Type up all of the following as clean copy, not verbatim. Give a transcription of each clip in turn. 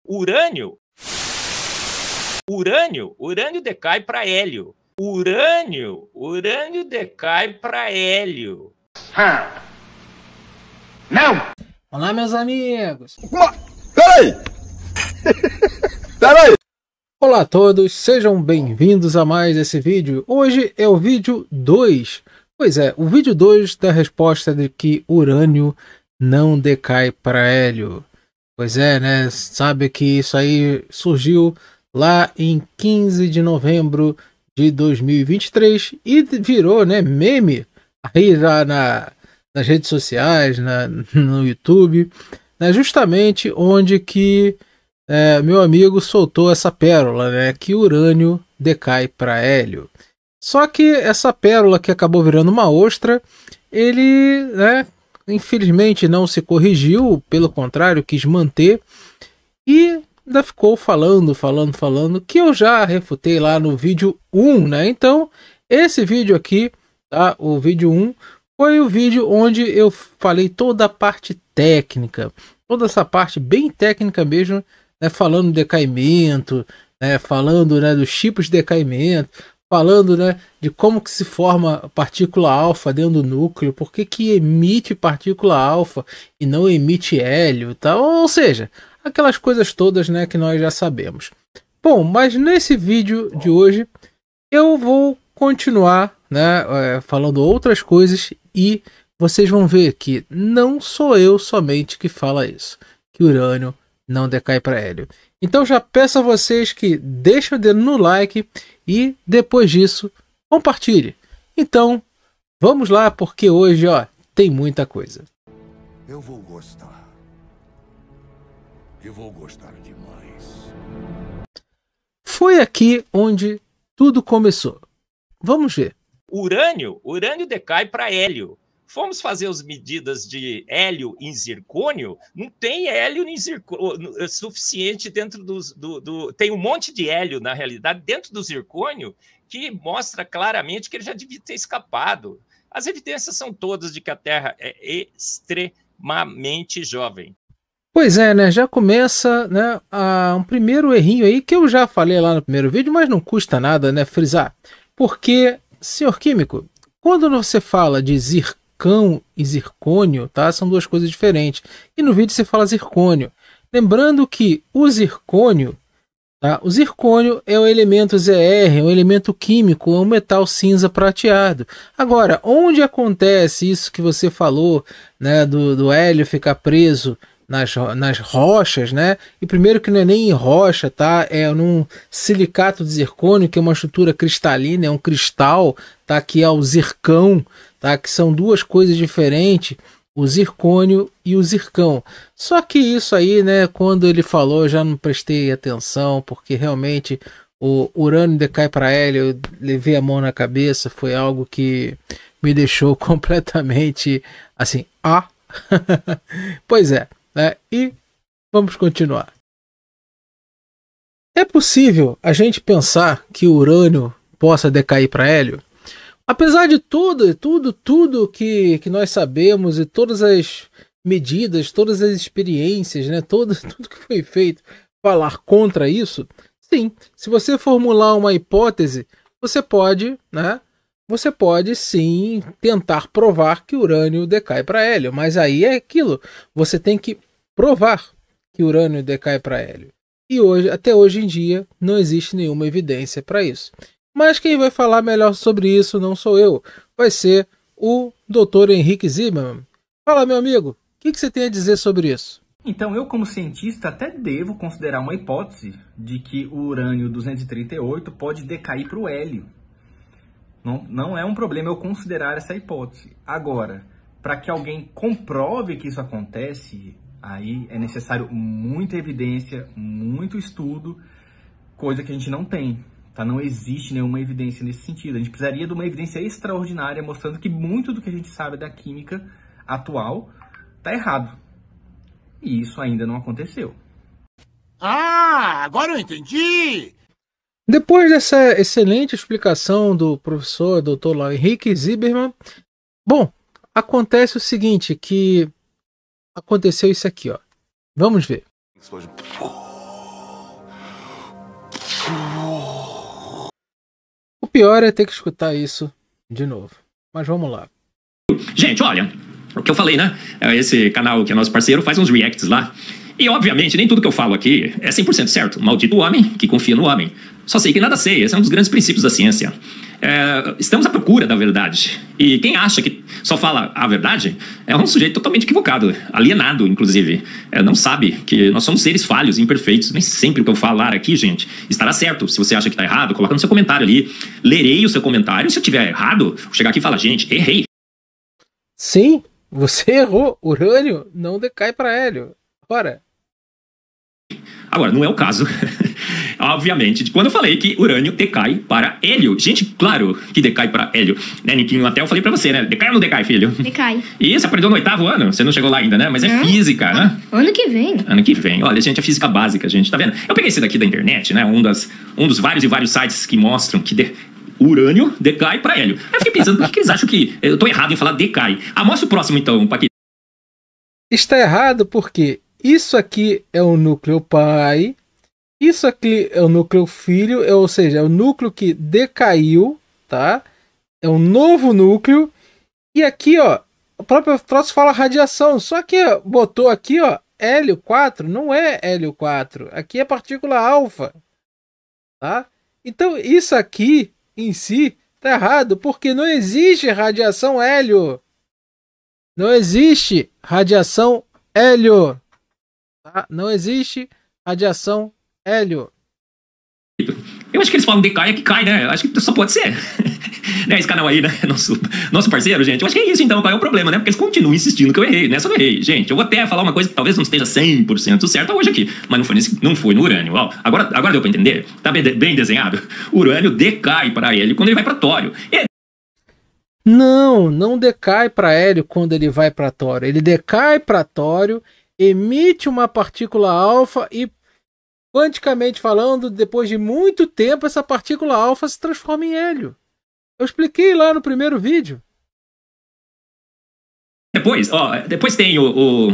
Urânio decai para hélio. Urânio decai para hélio. Não! Olá, meus amigos. Peraí! Olá a todos, sejam bem-vindos a mais esse vídeo. Hoje é o vídeo 2. Pois é, o vídeo 2 da resposta de que urânio não decai para hélio. Pois é, né? Sabe que isso aí surgiu lá em 15 de novembro de 2023 e virou, né, meme aí já nas redes sociais, no YouTube, né, justamente onde que meu amigo soltou essa pérola, né, que urânio decai para hélio. Só que essa pérola que acabou virando uma ostra, ele, né, infelizmente não se corrigiu, pelo contrário, quis manter e ainda ficou falando, que eu já refutei lá no vídeo 1, né? Então, esse vídeo aqui, tá? O vídeo 1, foi o vídeo onde eu falei toda a parte técnica, toda essa parte bem técnica mesmo, né? Falando do decaimento, né? Falando, né, dos tipos de decaimento, falando, né, de como que se forma partícula alfa dentro do núcleo, por que emite partícula alfa e não emite hélio, tá? Ou seja, aquelas coisas todas, né, que nós já sabemos. Bom, mas nesse vídeo de hoje eu vou continuar, né, falando outras coisas e vocês vão ver que não sou eu somente que fala isso, que urânio não decai para hélio. Então já peço a vocês que deixem o dedo no like e depois disso compartilhe. Então vamos lá, porque hoje, ó, tem muita coisa. Eu vou gostar. Eu vou gostar demais. Foi aqui onde tudo começou. Vamos ver. Urânio decai para hélio. Fomos fazer as medidas de hélio em zircônio, não tem hélio em zircônio suficiente dentro tem um monte de hélio, na realidade, dentro do zircônio, que mostra claramente que ele já devia ter escapado. As evidências são todas de que a Terra é extremamente jovem. Pois é, né? Já começa, né, um primeiro errinho aí que eu já falei lá no primeiro vídeo, mas não custa nada, né, frisar. Porque, senhor químico, quando você fala de zircão e zircônio, tá? São duas coisas diferentes. E no vídeo você fala zircônio. Lembrando que o zircônio, tá? O zircônio é o elemento Zr, é um elemento químico, é um metal cinza prateado. Agora, onde acontece isso que você falou, né, do hélio ficar preso nas rochas, né? E primeiro que não é nem em rocha, tá? É num silicato de zircônio, que é uma estrutura cristalina, é um cristal, tá? Que é o zircão, tá? Que são duas coisas diferentes, o zircônio e o zircão. Só que isso aí, né, quando ele falou, eu já não prestei atenção, porque realmente o urânio decai para hélio, eu levei a mão na cabeça, foi algo que me deixou completamente assim, pois é. E vamos continuar. É possível a gente pensar que o urânio possa decair para hélio? Apesar de tudo que nós sabemos e todas as medidas, todas as experiências, né, tudo que foi feito falar contra isso, sim, se você formular uma hipótese, você pode, né, você pode sim tentar provar que urânio decai para hélio, mas aí é aquilo, você tem que provar que urânio decai para hélio. E hoje, até hoje em dia, não existe nenhuma evidência para isso. Mas quem vai falar melhor sobre isso não sou eu, vai ser o Dr. Henrique Zimmermann. Fala, meu amigo, o que você tem a dizer sobre isso? Então, eu como cientista até devo considerar uma hipótese de que o urânio 238 pode decair para o hélio. Não é um problema eu considerar essa hipótese. Agora, para que alguém comprove que isso acontece, aí é necessário muita evidência, muito estudo, coisa que a gente não tem. Tá? Não existe nenhuma evidência nesse sentido. A gente precisaria de uma evidência extraordinária mostrando que muito do que a gente sabe da química atual está errado. E isso ainda não aconteceu. Ah, agora eu entendi! Depois dessa excelente explicação do professor Dr. Henrique Zimmermann, bom, acontece o seguinte, que aconteceu isso aqui, ó. Vamos ver. pior é ter que escutar isso de novo. Mas vamos lá. Gente, olha, o que eu falei, né? Esse canal que é nosso parceiro faz uns reacts lá. E, obviamente, nem tudo que eu falo aqui é 100% certo. Maldito o homem que confia no homem. Só sei que nada sei. Esse é um dos grandes princípios da ciência. Estamos à procura da verdade. E quem acha que só fala a verdade é um sujeito totalmente equivocado, alienado, inclusive. Não sabe que nós somos seres falhos, imperfeitos. Nem sempre o que eu falar aqui, gente, estará certo. Se você acha que está errado, coloca no seu comentário ali. Lerei o seu comentário. Se eu tiver errado, vou chegar aqui e falar, gente, errei. Sim, você errou. Urânio não decai para hélio. Ora. Agora, não é o caso, obviamente, de quando eu falei que urânio decai para hélio. Gente, claro que decai para hélio. Né, Niquinho? Até eu falei pra você, né? Decai ou não decai, filho? Decai. E você aprendeu no 8º ano? Você não chegou lá ainda, né? Mas é física, né? Ano que vem. Ano que vem. Olha, gente, é física básica, gente. Tá vendo? Eu peguei esse daqui da internet, né? Um dos vários e vários sites que mostram que urânio decai para hélio. Aí eu fiquei pensando, por que eles acham que eu tô errado em falar decai? Mostra o próximo, então, Paquito. Está errado porque isso aqui é o núcleo pai, isso aqui é o núcleo filho, ou seja, é o núcleo que decaiu, tá? É um novo núcleo. E aqui, ó, o próprio troço fala radiação, só que botou aqui, ó, hélio 4, não é hélio 4, aqui é partícula alfa, tá? Então isso aqui em si tá errado, porque não existe radiação hélio. Não existe radiação hélio. Tá? Não existe radiação hélio. Eu acho que eles falam decai é que cai, né? Eu acho que só pode ser. Né? Esse canal aí, né? Nosso parceiro, gente. Eu acho que é isso, então. Qual é o problema, né? Porque eles continuam insistindo que eu errei. Nessa eu não errei. Gente, eu vou até falar uma coisa que talvez não esteja 100% certa hoje aqui. Mas não foi no urânio. Ó, agora deu pra entender? Tá bem desenhado? O urânio decai para ele quando ele vai para tório. Não decai para hélio quando ele vai para tório. Ele decai para tório, emite uma partícula alfa e, quanticamente falando, depois de muito tempo, essa partícula alfa se transforma em hélio. Eu expliquei lá no primeiro vídeo. Depois tem o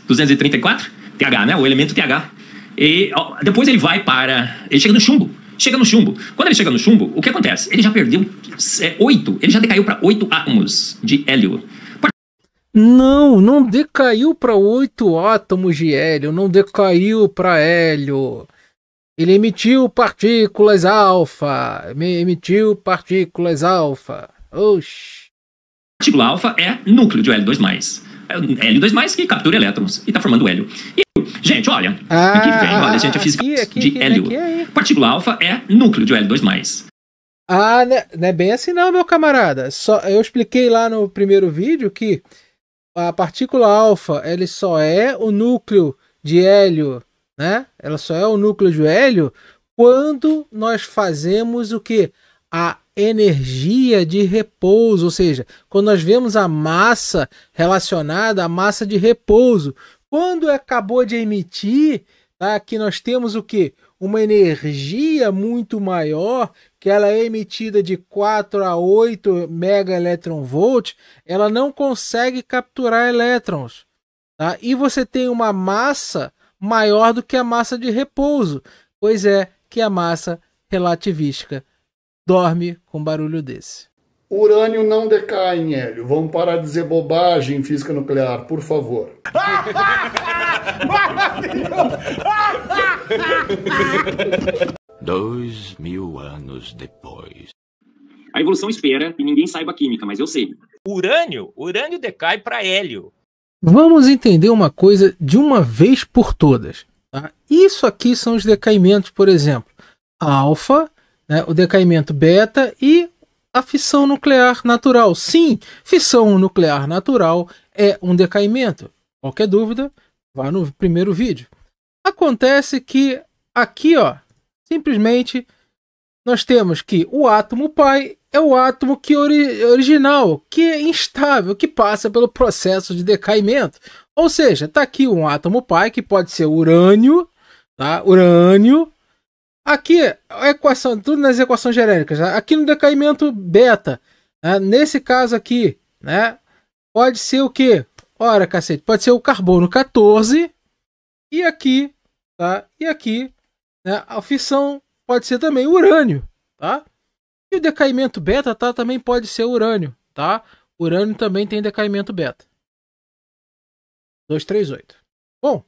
234, TH, né? O elemento TH. E depois ele vai para... Ele chega no chumbo. Quando ele chega no chumbo, o que acontece? Ele já perdeu 8. Ele já decaiu para 8 átomos de hélio. Não decaiu para 8 átomos de hélio. Não decaiu para hélio. Ele emitiu partículas alfa. Oxi. Partícula alfa é núcleo de hélio 2+. É hélio 2+, que captura elétrons e está formando hélio. Gente, olha. Aqui vem, olha, gente, a física de hélio. Partícula alfa é núcleo de hélio 2+. Não é bem assim não, meu camarada. Eu expliquei lá no primeiro vídeo que a partícula alfa, ele só é o núcleo de hélio, né? Ela só é o núcleo de hélio quando nós fazemos o quê? A energia de repouso, ou seja, quando nós vemos a massa relacionada à massa de repouso. Quando acabou de emitir, tá? Aqui nós temos o quê? Uma energia muito maior, que ela é emitida de 4 a 8 megaelectronvolt, ela não consegue capturar elétrons. Tá? E você tem uma massa maior do que a massa de repouso, pois é que a massa relativística dorme com barulho desse. Urânio não decai em hélio. Vamos parar de dizer bobagem em física nuclear, por favor. 2000 anos depois. A evolução espera que ninguém saiba química, mas eu sei. Urânio decai para hélio. Vamos entender uma coisa de uma vez por todas. Tá? Isso aqui são os decaimentos, por exemplo, alfa, né, o decaimento beta e a fissão nuclear natural. Sim, fissão nuclear natural é um decaimento. Qualquer dúvida, vá no primeiro vídeo. Acontece que aqui, ó, simplesmente nós temos que o átomo pai é o átomo que original, que é instável, que passa pelo processo de decaimento. Ou seja, está aqui um átomo pai que pode ser urânio, tá? Urânio. Aqui, a equação, tudo nas equações genéricas. Tá? Aqui no decaimento beta, né? Nesse caso aqui, né? Pode ser o quê? Ora, cacete, pode ser o carbono 14 e aqui, tá? E aqui, né? A fissão pode ser também urânio, tá? E o decaimento beta, tá, também pode ser urânio, tá? Urânio também tem decaimento beta. 238. Bom,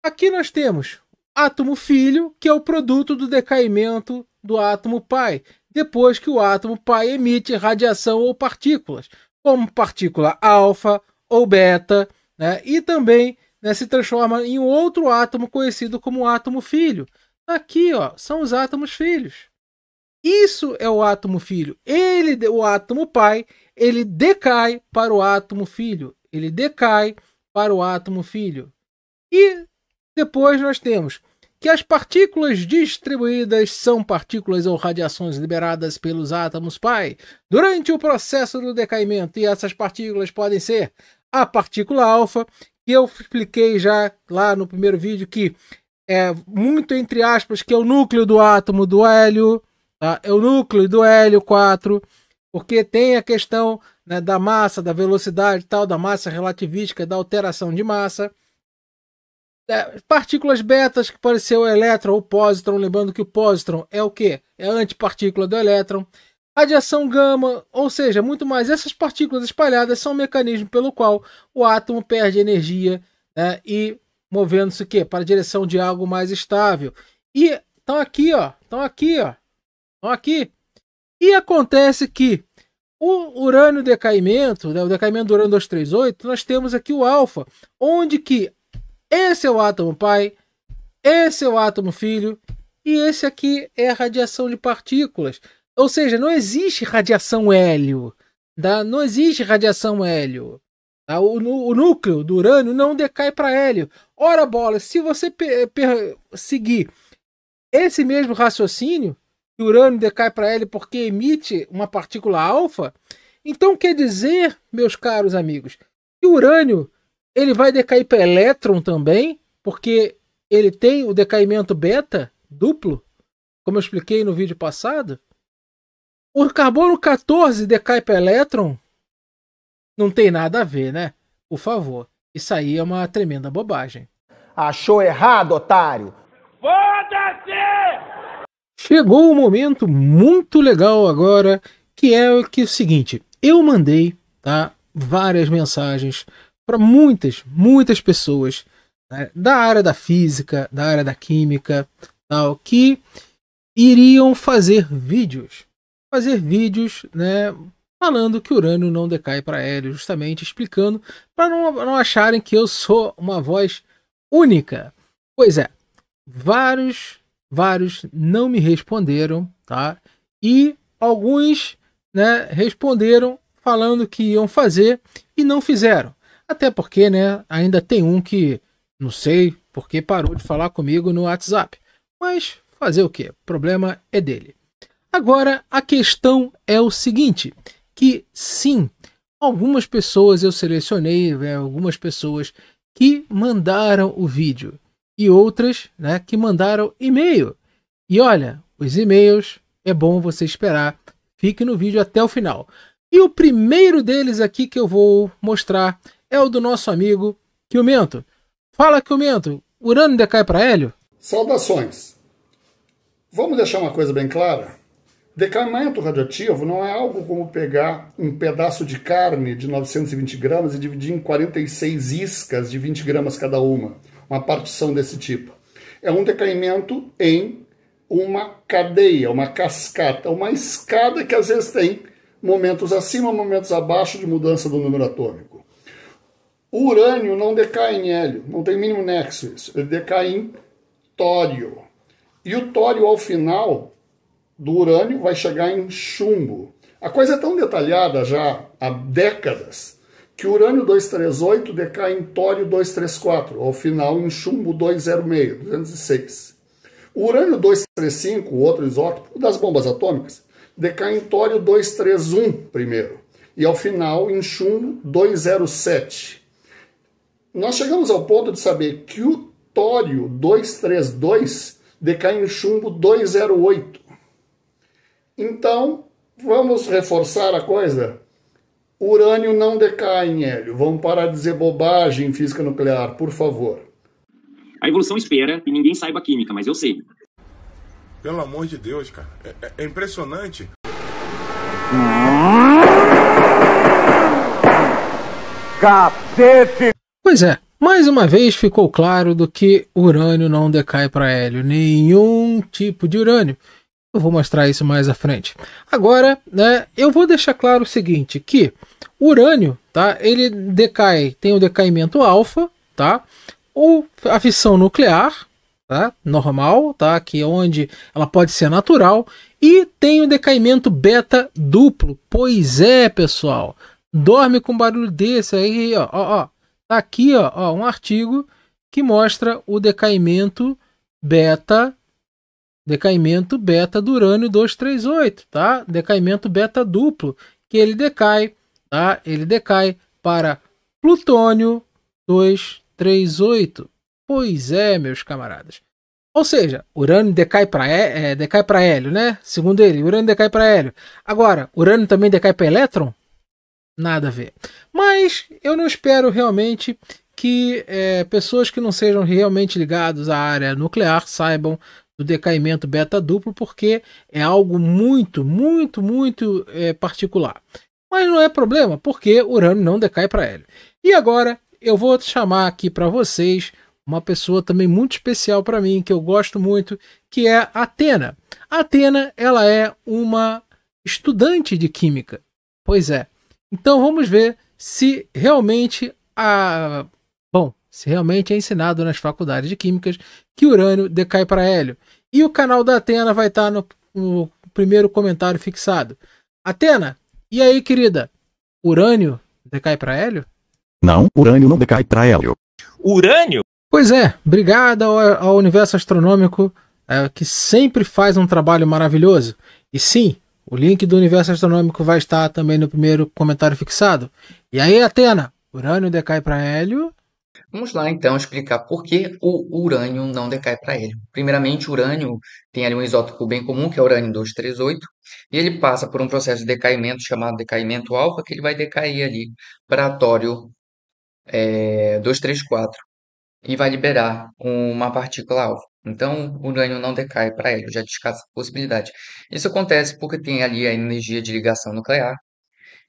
aqui nós temos átomo filho, que é o produto do decaimento do átomo pai, depois que o átomo pai emite radiação ou partículas, como partícula alfa ou beta, né? E também, né, se transforma em um outro átomo conhecido como átomo filho. Aqui, ó, são os átomos filhos. Isso é o átomo filho. O átomo pai, ele decai para o átomo filho. Ele decai para o átomo filho. E depois nós temos que as partículas distribuídas são partículas ou radiações liberadas pelos átomos pai durante o processo do decaimento. E essas partículas podem ser a partícula alfa, que eu expliquei já lá no primeiro vídeo, que é muito entre aspas, que é o núcleo do átomo do hélio, tá? É o núcleo do hélio 4, porque tem a questão, né, da massa, da velocidade, tal, da massa relativística, da alteração de massa. Partículas betas, que pode ser o elétron ou o pósitron, lembrando que o pósitron é o quê? É a antipartícula do elétron. Radiação gama, ou seja, muito mais. Essas partículas espalhadas são um mecanismo pelo qual o átomo perde energia, né, e movendo-se o quê? Para a direção de algo mais estável. E estão aqui, ó. Estão aqui, ó. Estão aqui. E acontece que o urânio decaimento, né, o decaimento do urânio 238, nós temos aqui o alfa, onde que esse é o átomo pai, esse é o átomo filho, e esse aqui é a radiação de partículas. Ou seja, não existe radiação hélio. Tá? Não existe radiação hélio. Tá? O núcleo do urânio não decai para hélio. Ora bola, se você seguir esse mesmo raciocínio, que o urânio decai para hélio porque emite uma partícula alfa, então quer dizer, meus caros amigos, que o urânio ele vai decair para elétron também, porque ele tem o decaimento beta duplo, como eu expliquei no vídeo passado. O carbono 14 decai para elétron? Não tem nada a ver, né? Por favor. Isso aí é uma tremenda bobagem. Achou errado, otário? Foda-se! Chegou um momento muito legal agora, que é o seguinte. Eu mandei, tá, várias mensagens para muitas pessoas, né, da área da física, da área da química, tal, que iriam fazer vídeos, né, falando que o urânio não decai para hélio, justamente explicando, para não acharem que eu sou uma voz única. Pois é, vários não me responderam, tá? E alguns, né, responderam falando que iam fazer e não fizeram. Até porque, né, ainda tem um que não sei porque parou de falar comigo no WhatsApp. Mas fazer o quê? O problema é dele. Agora, a questão é o seguinte, que sim, algumas pessoas eu selecionei, algumas pessoas que mandaram o vídeo e outras, né, que mandaram e-mail. E olha, os e-mails é bom você esperar, fique no vídeo até o final. E o primeiro deles aqui que eu vou mostrar é o do nosso amigo Quilmento. Fala, Quilmento, urânio decai para hélio? Saudações. Vamos deixar uma coisa bem clara. Decaimento radioativo não é algo como pegar um pedaço de carne de 920 gramas e dividir em 46 iscas de 20 gramas cada uma partição desse tipo. É um decaimento em uma cadeia, uma cascata, uma escada que às vezes tem momentos acima, momentos abaixo de mudança do número atômico. O urânio não decai em hélio, não tem mínimo nexo isso, ele decai em tório. E o tório, ao final do urânio, vai chegar em chumbo. A coisa é tão detalhada já há décadas que o urânio 238 decai em tório 234, ao final em chumbo 206, 206. O urânio 235, o outro isótopo das bombas atômicas, decai em tório 231 primeiro, e ao final em chumbo 207. Nós chegamos ao ponto de saber que o tório 232 decai em chumbo 208. Então, vamos reforçar a coisa? O urânio não decai em hélio. Vamos parar de dizer bobagem em física nuclear, por favor. A evolução espera que ninguém saiba química, mas eu sei. Pelo amor de Deus, cara. É impressionante. Cacete! Pois é, mais uma vez ficou claro do que urânio não decai para hélio, nenhum tipo de urânio. Eu vou mostrar isso mais à frente. Agora, né, eu vou deixar claro o seguinte, que o urânio, tá, ele decai, tem o decaimento alfa, tá, ou a fissão nuclear, tá, normal, tá, que é onde ela pode ser natural, e tem o decaimento beta duplo. Pois é, pessoal, dorme com barulho desse aí, ó. Tá aqui, ó, um artigo que mostra o decaimento beta do urânio 238, tá? Decaimento beta duplo, que ele decai, tá? Ele decai para plutônio 238. Pois é, meus camaradas. Ou seja, urânio decai para hélio, né? Segundo ele, urânio decai para hélio. Agora, urânio também decai para elétron? Nada a ver. Mas eu não espero realmente que pessoas que não sejam realmente ligados à área nuclear saibam do decaimento beta duplo, porque é algo muito particular. Mas não é problema, porque urânio não decai para hélio. E agora eu vou chamar aqui para vocês uma pessoa também muito especial para mim, que eu gosto muito, que é a Athena. A Athena, ela é uma estudante de química. Pois é. Então vamos ver se realmente é ensinado nas faculdades de químicas que urânio decai para hélio. E o canal da Athena vai estar no primeiro comentário fixado. Athena, e aí, querida? Urânio decai para hélio? Não, urânio não decai para hélio. Urânio? Pois é, obrigado ao Universo Astronômico, que sempre faz um trabalho maravilhoso. E sim, o link do Universo Astronômico vai estar também no primeiro comentário fixado. E aí, Athena, urânio decai para hélio? Vamos lá, então, explicar por que o urânio não decai para hélio. Primeiramente, o urânio tem ali um isótopo bem comum, que é o urânio 238, e ele passa por um processo de decaimento chamado decaimento alfa, que ele vai decair ali para tório 234 e vai liberar uma partícula alfa. Então, o urânio não decai para hélio, já descarta essa possibilidade. Isso acontece porque tem ali a energia de ligação nuclear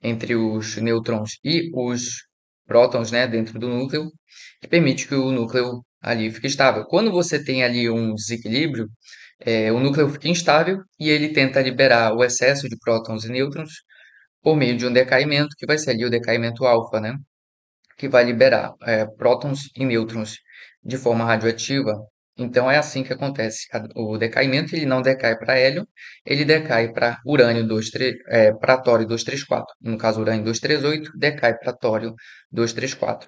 entre os nêutrons e os prótons, né, dentro do núcleo, que permite que o núcleo ali fique estável. Quando você tem ali um desequilíbrio, o núcleo fica instável e ele tenta liberar o excesso de prótons e nêutrons por meio de um decaimento, que vai ser ali o decaimento alfa, né, que vai liberar prótons e nêutrons de forma radioativa. Então é assim que acontece. O decaimento ele não decai para hélio, ele decai para para tório 234. No caso, urânio 238 decai para tório 234.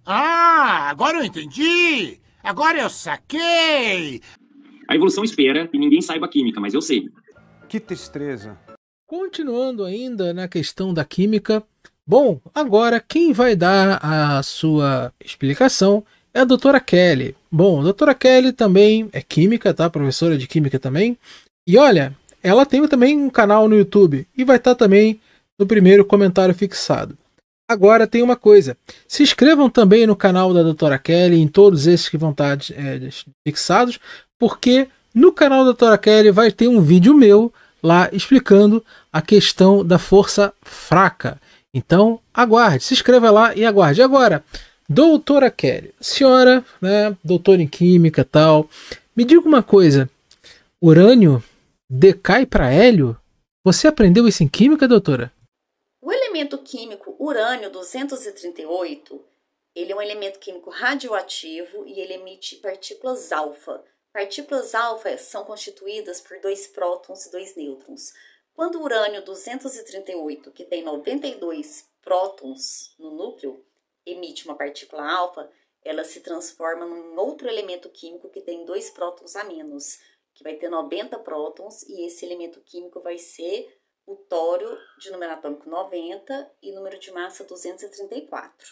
Ah, agora eu entendi! Agora eu saquei! A evolução espera que ninguém saiba química, mas eu sei. Que tristeza. Continuando ainda na questão da química, bom, agora quem vai dar a sua explicação é a doutora Kelly. Bom, a doutora Kelly também é química, tá? Professora de química também. E olha, ela tem também um canal no YouTube e vai estar também no primeiro comentário fixado. Agora tem uma coisa, se inscrevam também no canal da doutora Kelly, em todos esses que vão estar fixados, porque no canal da doutora Kelly vai ter um vídeo meu lá explicando a questão da força fraca. Então aguarde, se inscreva lá e aguarde. Agora, doutora Kelly, senhora, né, doutora em química e tal, me diga uma coisa, urânio decai para hélio? Você aprendeu isso em química, doutora? O elemento químico urânio 238, ele é um elemento químico radioativo e ele emite partículas alfa. Partículas alfa são constituídas por 2 prótons e 2 nêutrons. Quando o urânio 238, que tem 92 prótons no núcleo, emite uma partícula alfa, ela se transforma num outro elemento químico que tem 2 prótons a menos, que vai ter 90 prótons, e esse elemento químico vai ser o tório de número atômico 90 e número de massa 234.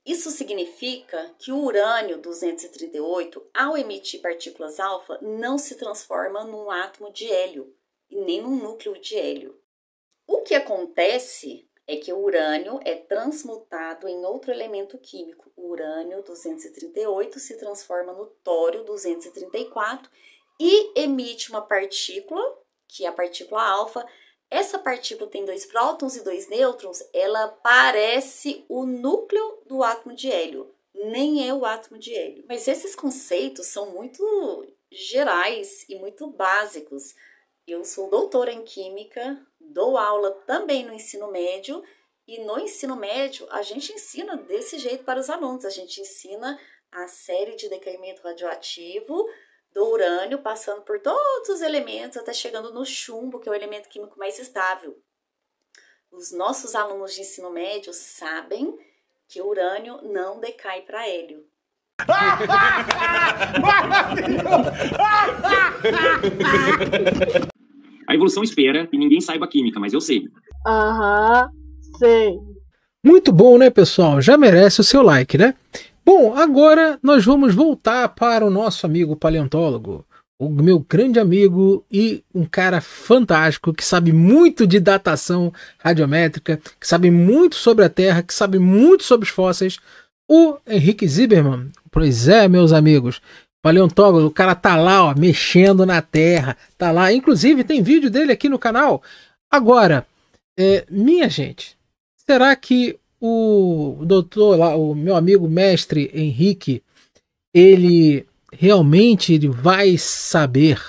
Isso significa que o urânio 238, ao emitir partículas alfa, não se transforma num átomo de hélio e nem num núcleo de hélio. O que acontece é que o urânio é transmutado em outro elemento químico. O urânio 238 se transforma no tório 234 e emite uma partícula, que é a partícula alfa. Essa partícula tem 2 prótons e 2 nêutrons, ela parece o núcleo do átomo de hélio, nem é o átomo de hélio. Mas esses conceitos são muito gerais e muito básicos. Eu sou doutora em Química, dou aula também no ensino médio, e no ensino médio a gente ensina desse jeito para os alunos. A gente ensina a série de decaimento radioativo do urânio, passando por todos os elementos, até chegando no chumbo, que é o elemento químico mais estável. Os nossos alunos de ensino médio sabem que o urânio não decai para hélio. A evolução espera que ninguém saiba química, mas eu sei. Aham, sei. Muito bom, né, pessoal? Já merece o seu like, né? Bom, agora nós vamos voltar para o nosso amigo paleontólogo, o meu grande amigo e um cara fantástico que sabe muito de datação radiométrica, que sabe muito sobre a Terra, que sabe muito sobre os fósseis, o Henrique Zimmermann. Pois é, meus amigos, paleontólogo, o cara tá lá, ó, mexendo na Terra, tá lá, inclusive tem vídeo dele aqui no canal. Agora, minha gente, será que o doutor lá, o meu amigo mestre Henrique, ele realmente vai saber,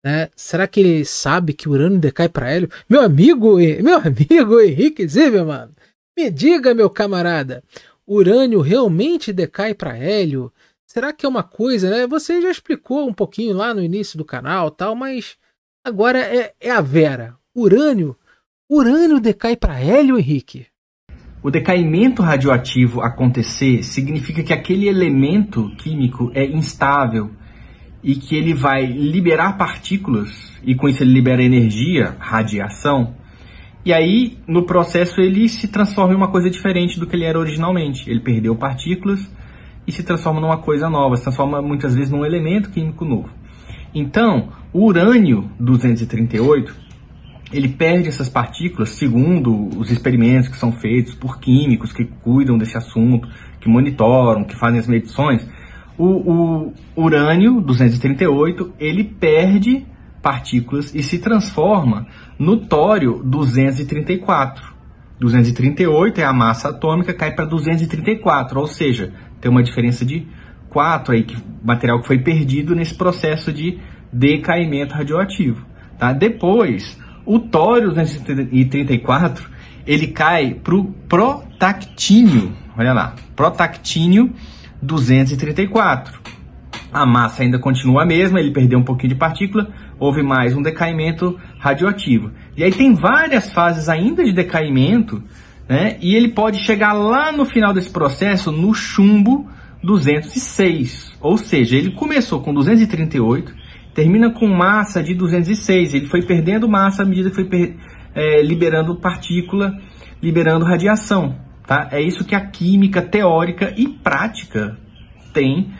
né? Será que ele sabe que o urânio decai para hélio? Meu amigo Henrique Zimmermann, me diga, meu camarada, o urânio realmente decai para hélio? Será que é uma coisa, né? Você já explicou um pouquinho lá no início do canal, tal, mas agora é a vera. Urânio decai para hélio, Henrique? O decaimento radioativo acontecer significa que aquele elemento químico é instável e que ele vai liberar partículas, e com isso ele libera energia, radiação, e aí no processo ele se transforma em uma coisa diferente do que ele era originalmente. Ele perdeu partículas e se transforma numa coisa nova, se transforma muitas vezes num elemento químico novo. Então, o urânio-238, ele perde essas partículas, segundo os experimentos que são feitos por químicos que cuidam desse assunto, que monitoram, que fazem as medições. O urânio-238, ele perde partículas e se transforma no tório-234. 238 é a massa atômica, cai para 234, ou seja, tem uma diferença de 4 aí, material que foi perdido nesse processo de decaimento radioativo. Tá? Depois, o tório-234, ele cai para o protactínio, olha lá, protactínio-234. A massa ainda continua a mesma, ele perdeu um pouquinho de partícula, houve mais um decaimento radioativo. E aí tem várias fases ainda de decaimento, né? E ele pode chegar lá no final desse processo no chumbo 206. Ou seja, ele começou com 238, termina com massa de 206. Ele foi perdendo massa à medida que foi liberando partícula, liberando radiação. Tá? É isso que a química teórica e prática tem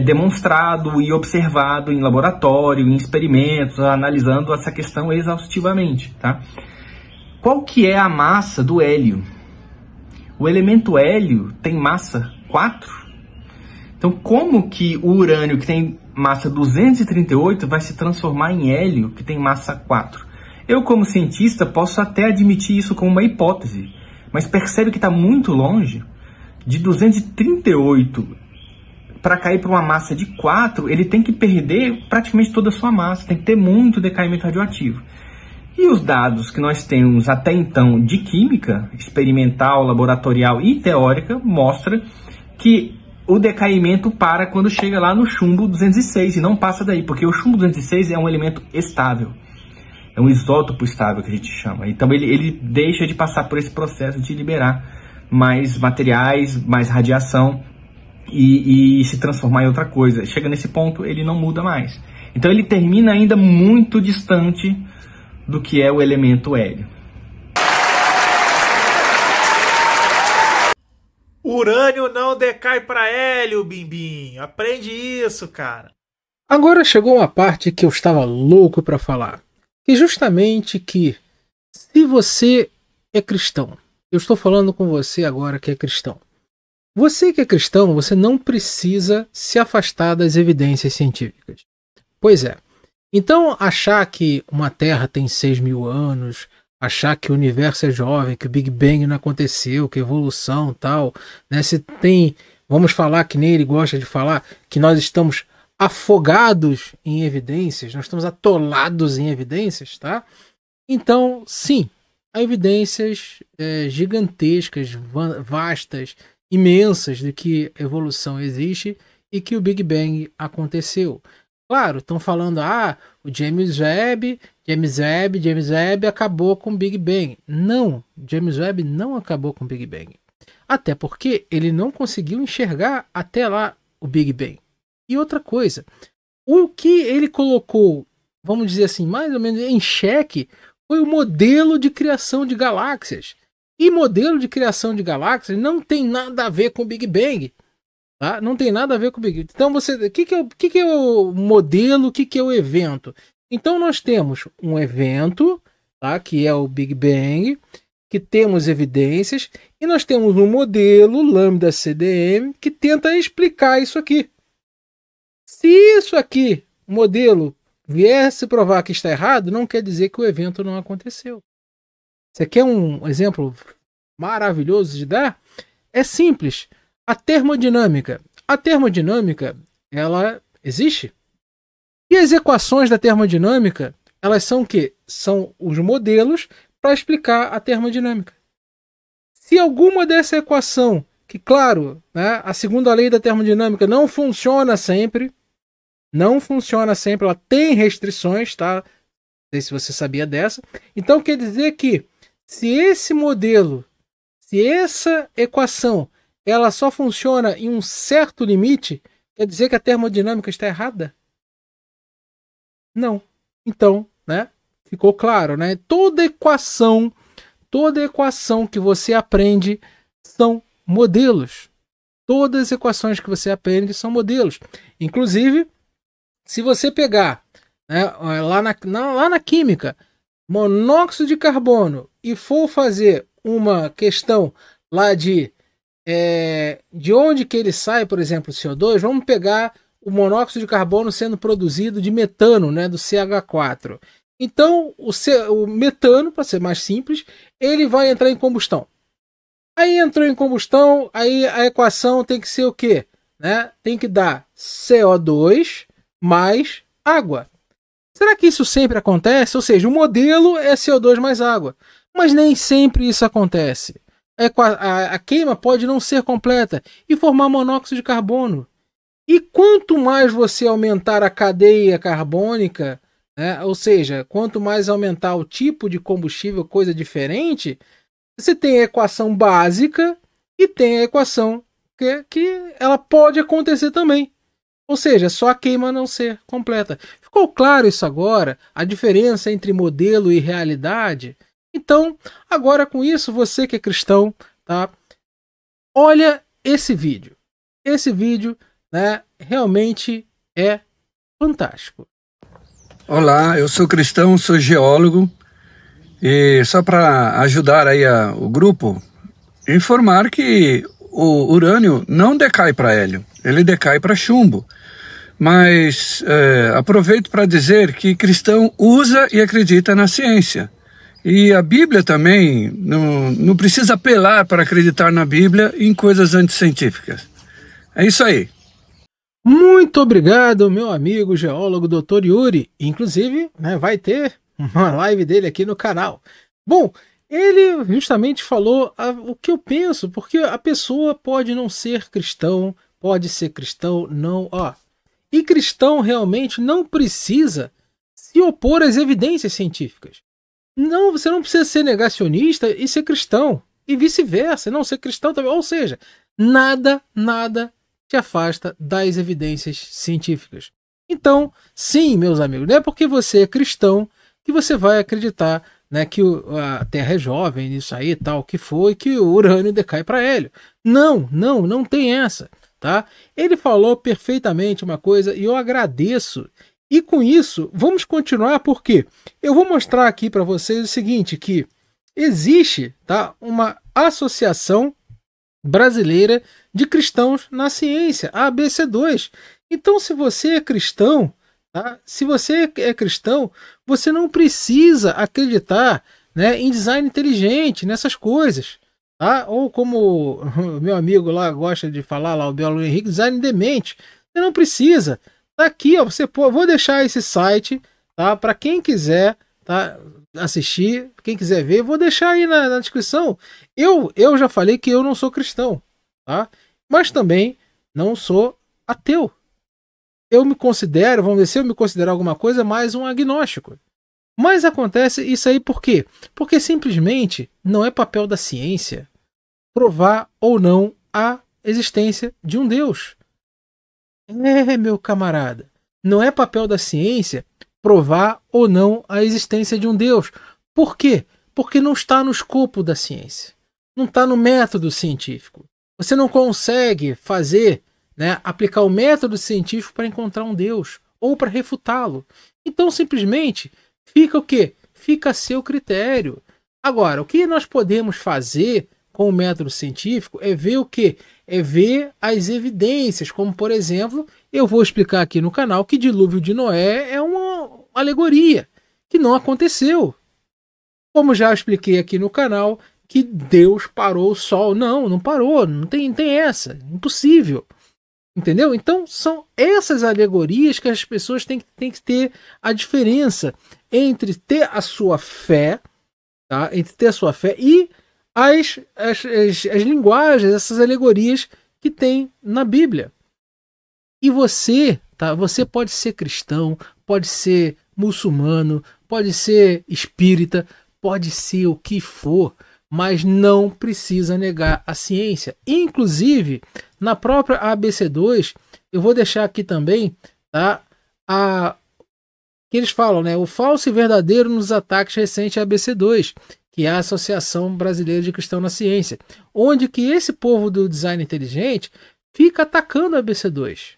demonstrado e observado em laboratório, em experimentos, analisando essa questão exaustivamente. Tá? Qual que é a massa do hélio? O elemento hélio tem massa 4. Então, como que o urânio, que tem massa 238, vai se transformar em hélio, que tem massa 4? Eu, como cientista, posso até admitir isso como uma hipótese, mas percebe que está muito longe. De 238 para cair para uma massa de 4, ele tem que perder praticamente toda a sua massa, tem que ter muito decaimento radioativo. E os dados que nós temos até então de química, experimental, laboratorial e teórica, mostra que o decaimento para quando chega lá no chumbo 206 e não passa daí, porque o chumbo 206 é um elemento estável, é um isótopo estável que a gente chama. Então ele deixa de passar por esse processo de liberar mais materiais, mais radiação e se transformar em outra coisa. Chega nesse ponto, ele não muda mais. Então ele termina ainda muito distante do que é o elemento hélio. Urânio não decai para hélio, Bimbim. Aprende isso, cara. Agora chegou uma parte que eu estava louco para falar. Que justamente que, se você é cristão, eu estou falando com você agora que é cristão. Você que é cristão, você não precisa se afastar das evidências científicas. Pois é. Então, achar que uma Terra tem 6.000 anos, achar que o universo é jovem, que o Big Bang não aconteceu, que evolução tal, né? Se tem, vamos falar que nem ele gosta de falar, que nós estamos afogados em evidências, nós estamos atolados em evidências, tá? Então, sim, há evidências gigantescas, vastas, imensas de que evolução existe e que o Big Bang aconteceu. Claro, estão falando, o James Webb acabou com o Big Bang. Não, James Webb não acabou com o Big Bang. Até porque ele não conseguiu enxergar até lá o Big Bang. E outra coisa, o que ele colocou, vamos dizer assim, mais ou menos em xeque, foi o modelo de criação de galáxias. E modelo de criação de galáxias não tem nada a ver com o Big Bang. Tá? Não tem nada a ver com o Big Bang. Então, o que é o modelo, o que é o evento? Então, nós temos um evento, tá? Que é o Big Bang, que temos evidências, e nós temos um modelo, Lambda CDM, que tenta explicar isso aqui. Se isso aqui, o modelo, vier se provar que está errado, não quer dizer que o evento não aconteceu. Você quer um exemplo maravilhoso de dar? É simples. A termodinâmica. A termodinâmica, ela existe. E as equações da termodinâmica, elas são o quê? São os modelos para explicar a termodinâmica. Se alguma dessa equação, que claro, né, a segunda lei da termodinâmica não funciona sempre, ela tem restrições, tá? Não sei se você sabia dessa. Então quer dizer que se esse modelo, se essa equação, ela só funciona em um certo limite, quer dizer que a termodinâmica está errada? Não. Então, né, ficou claro, né? Toda equação que você aprende são modelos. Todas as equações que você aprende são modelos. Inclusive, se você pegar, né, lá na química, monóxido de carbono e for fazer uma questão lá de onde que ele sai, por exemplo, o CO2, vamos pegar o monóxido de carbono sendo produzido de metano, né, do CH4. Então, o metano, para ser mais simples, ele vai entrar em combustão. Aí entrou em combustão, aí a equação tem que ser o quê? Né? Tem que dar CO2 mais água. Será que isso sempre acontece? Ou seja, o modelo é CO2 mais água. Mas nem sempre isso acontece. A queima pode não ser completa e formar monóxido de carbono. E quanto mais você aumentar a cadeia carbônica, né, ou seja, quanto mais aumentar o tipo de combustível, coisa diferente, você tem a equação básica e tem a equação que ela pode acontecer também. Ou seja, só a queima não ser completa. Ficou claro isso agora? A diferença entre modelo e realidade? Então, agora com isso, você que é cristão, tá? Olha esse vídeo. Esse vídeo, né, realmente é fantástico. Olá, eu sou cristão, sou geólogo e só para ajudar aí o grupo, informar que o urânio não decai para hélio, ele decai para chumbo. Mas aproveito para dizer que cristão usa e acredita na ciência. E a Bíblia também não precisa apelar para acreditar na Bíblia em coisas anticientíficas. É isso aí. Muito obrigado, meu amigo geólogo Dr. Yuri. Inclusive, né, vai ter uma live dele aqui no canal. Bom, ele justamente falou o que eu penso, porque a pessoa pode não ser cristão, pode ser cristão, não. E cristão realmente não precisa se opor às evidências científicas. Não, você não precisa ser negacionista e ser cristão. E vice-versa, não ser cristão também. Ou seja, nada te afasta das evidências científicas. Então, sim, meus amigos, não é porque você é cristão que você vai acreditar, né, que a Terra é jovem, isso aí, tal, que foi, que o urânio decai para hélio. Não tem essa, tá? Ele falou perfeitamente uma coisa e eu agradeço. E com isso, vamos continuar porque eu vou mostrar aqui para vocês o seguinte, que existe, tá, uma associação brasileira de cristãos na ciência, a ABC2. Então, se você é cristão, Tá? Se você é cristão, você não precisa acreditar, né, em design inteligente, nessas coisas. Tá? Ou como o meu amigo lá gosta de falar, lá, o biólogo Henrique, design demente. Você não precisa. Tá aqui, ó, vou deixar esse site, tá, para quem quiser, tá, assistir, quem quiser ver, vou deixar aí na descrição. Eu já falei que eu não sou cristão, tá? Mas também não sou ateu. Eu me considero, vamos ver, se eu me considerar alguma coisa, mais um agnóstico. Mas acontece isso aí por quê? Porque simplesmente não é papel da ciência provar ou não a existência de um Deus. Meu camarada, não é papel da ciência provar ou não a existência de um Deus. Por quê? Porque não está no escopo da ciência. Não está no método científico. Você não consegue fazer, né, aplicar o método científico para encontrar um Deus ou para refutá-lo. Então, simplesmente, fica o quê? Fica a seu critério. Agora, o que nós podemos fazer com o método científico é ver o quê? É ver as evidências, como, por exemplo, eu vou explicar aqui no canal que dilúvio de Noé é uma alegoria, que não aconteceu. Como já expliquei aqui no canal, que Deus parou o sol. Não parou, não tem essa, impossível. Entendeu? Então, são essas alegorias que as pessoas têm que ter a diferença entre ter a sua fé, tá? Entre ter a sua fé e as linguagens, essas alegorias que tem na Bíblia. E você, tá? Você pode ser cristão, pode ser muçulmano, pode ser espírita, pode ser o que for, mas não precisa negar a ciência. Inclusive, na própria ABC2, eu vou deixar aqui também, tá, que eles falam, né, o falso e verdadeiro nos ataques recentes à ABC2, que é a Associação Brasileira de Cristão na Ciência, onde que esse povo do design inteligente fica atacando a ABC2.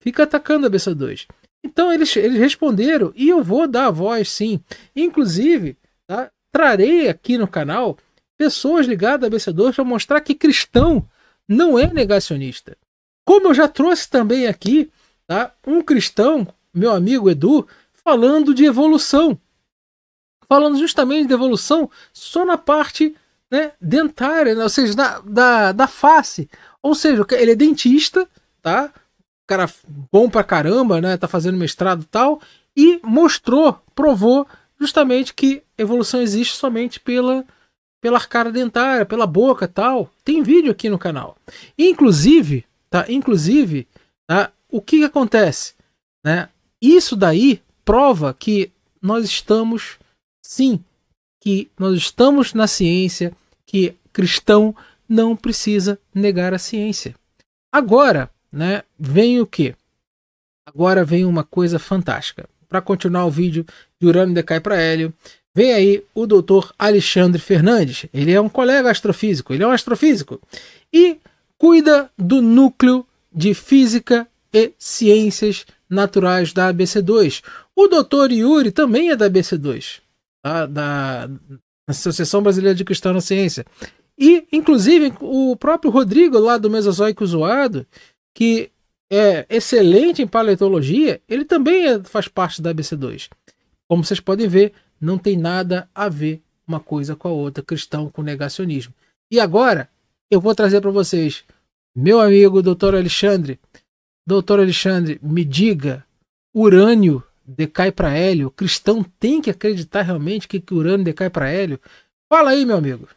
Fica atacando a ABC2. Então eles responderam, e eu vou dar a voz sim. Inclusive, tá, trarei aqui no canal pessoas ligadas à ABC2 para mostrar que cristão não é negacionista. Como eu já trouxe também aqui, tá, um cristão, meu amigo Edu, falando de evolução. Falando justamente de evolução só na parte, né, dentária, né, ou seja, da face. Ou seja, ele é dentista, tá? Cara bom pra caramba, né? Tá fazendo mestrado e tal. E provou justamente que evolução existe somente pela arcada dentária, pela boca e tal. Tem vídeo aqui no canal. Inclusive, tá? O que acontece? Né? Isso daí prova que nós estamos, sim, que nós estamos na ciência, que cristão não precisa negar a ciência. Agora, né, vem o quê? Agora vem uma coisa fantástica. Para continuar o vídeo de Urânio decai para hélio, vem aí o doutor Alexandre Fernandes. Ele é um colega astrofísico, ele é um astrofísico e cuida do núcleo de física e ciências naturais da ABC2. O doutor Yuri também é da ABC2, tá? Da Associação Brasileira de Cristão na Ciência. E, inclusive, o próprio Rodrigo, lá do Mesozoico Zoado, que é excelente em paleontologia, ele também faz parte da ABC2. Como vocês podem ver, não tem nada a ver uma coisa com a outra, cristão com negacionismo. E agora, eu vou trazer para vocês, meu amigo Dr. Alexandre. Doutor Alexandre, me diga, urânio decai para hélio? O cristão tem que acreditar realmente que urânio decai para hélio? Fala aí, meu amigo.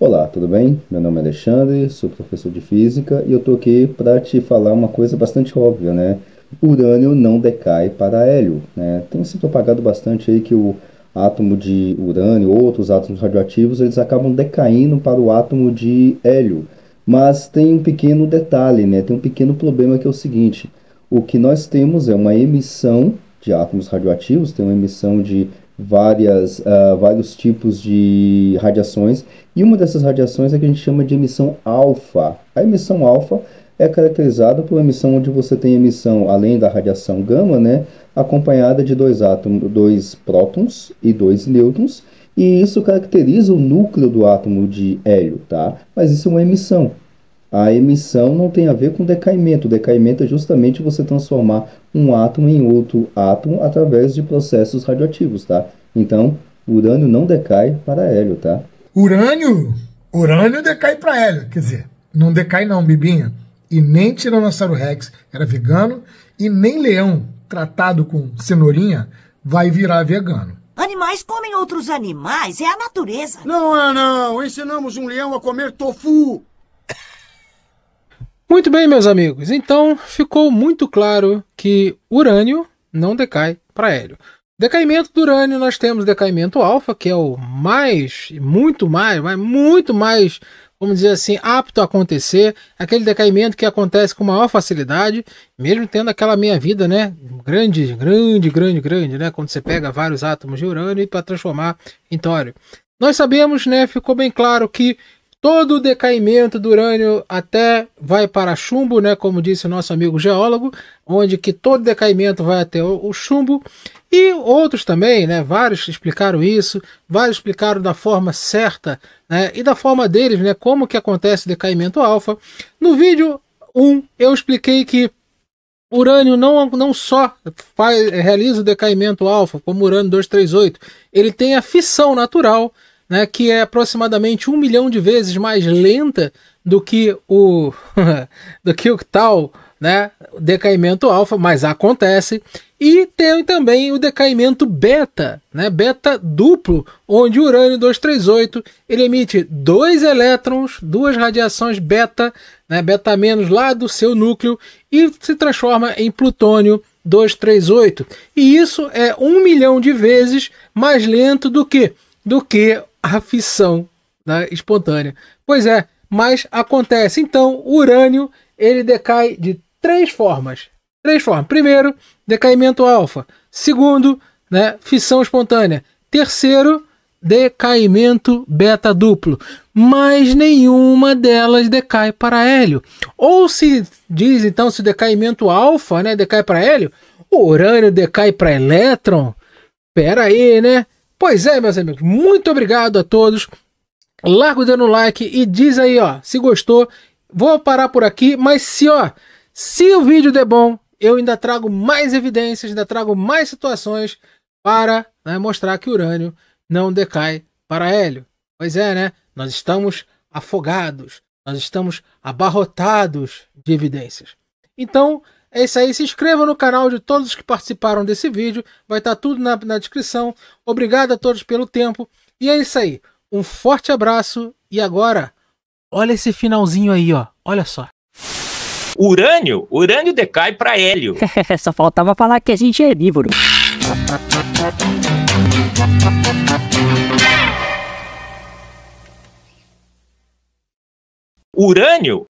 Olá, tudo bem? Meu nome é Alexandre, sou professor de física e eu tô aqui para te falar uma coisa bastante óbvia, né? Urânio não decai para hélio, né? Tem se propagado bastante aí que o átomo de urânio ou outros átomos radioativos, eles acabam decaindo para o átomo de hélio. Mas tem um pequeno detalhe, né? Tem um pequeno problema que é o seguinte: o que nós temos é uma emissão de átomos radioativos, tem uma emissão de vários tipos de radiações, e uma dessas radiações é que a gente chama de emissão alfa. A emissão alfa é caracterizada por uma emissão onde você tem emissão, além da radiação gama, né, acompanhada de dois prótons e 2 nêutrons, e isso caracteriza o núcleo do átomo de hélio, tá? Mas isso é uma emissão. A emissão não tem a ver com decaimento. O decaimento é justamente você transformar um átomo em outro átomo através de processos radioativos, tá? Então, urânio não decai para hélio, tá? Urânio decai para hélio. Quer dizer, não decai não, Bibinha. E nem Tiranossauro Rex era vegano, e nem leão tratado com cenourinha vai virar vegano. Animais comem outros animais, é a natureza. Não. Ensinamos um leão a comer tofu. Muito bem, meus amigos. Então, ficou muito claro que urânio não decai para hélio. Decaimento do urânio, nós temos decaimento alfa, que é o muito mais, vamos dizer assim, apto a acontecer. Aquele decaimento que acontece com maior facilidade, mesmo tendo aquela meia-vida, né? Grande, né? Quando você pega vários átomos de urânio para transformar em tório. Nós sabemos, né? Ficou bem claro que todo o decaimento do urânio até vai para chumbo, né? Como disse o nosso amigo geólogo, onde que todo decaimento vai até o chumbo. E outros também, né? Vários explicaram isso, vários explicaram da forma certa, né? E da forma deles, né? Como que acontece o decaimento alfa. No vídeo 1, eu expliquei que o urânio não só realiza o decaimento alfa, como o urânio 238, ele tem a fissão natural, né, que é aproximadamente 1 milhão de vezes mais lenta do que o tal, né, decaimento alfa, mas acontece. E tem também o decaimento beta, né, beta duplo, onde o urânio 238 ele emite 2 elétrons, 2 radiações beta, né, beta menos lá do seu núcleo, e se transforma em plutônio 238. E isso é 1 milhão de vezes mais lento do que a fissão, né, espontânea. Pois é, mas acontece. Então, o urânio ele decai de 3 formas. Primeiro, decaimento alfa. Segundo, né, fissão espontânea. Terceiro, decaimento beta duplo. Mas nenhuma delas decai para hélio. Ou se diz então, se o decaimento alfa, né, decai para hélio, o urânio decai para elétron. Pera aí, né? Pois é, meus amigos, muito obrigado a todos. Larga o dedo no like e diz aí, ó, se gostou. Vou parar por aqui, mas se o vídeo der bom, eu ainda trago mais evidências, ainda trago mais situações para, né, mostrar que o urânio não decai para hélio. Pois é, né? Nós estamos afogados, nós estamos abarrotados de evidências. Então, é isso aí, se inscreva no canal de todos os que participaram desse vídeo, vai estar tudo na descrição. Obrigado a todos pelo tempo, e é isso aí, um forte abraço, e agora, olha esse finalzinho aí, ó, olha só. Urânio decai para hélio. Só faltava falar que a gente é herbívoro. Urânio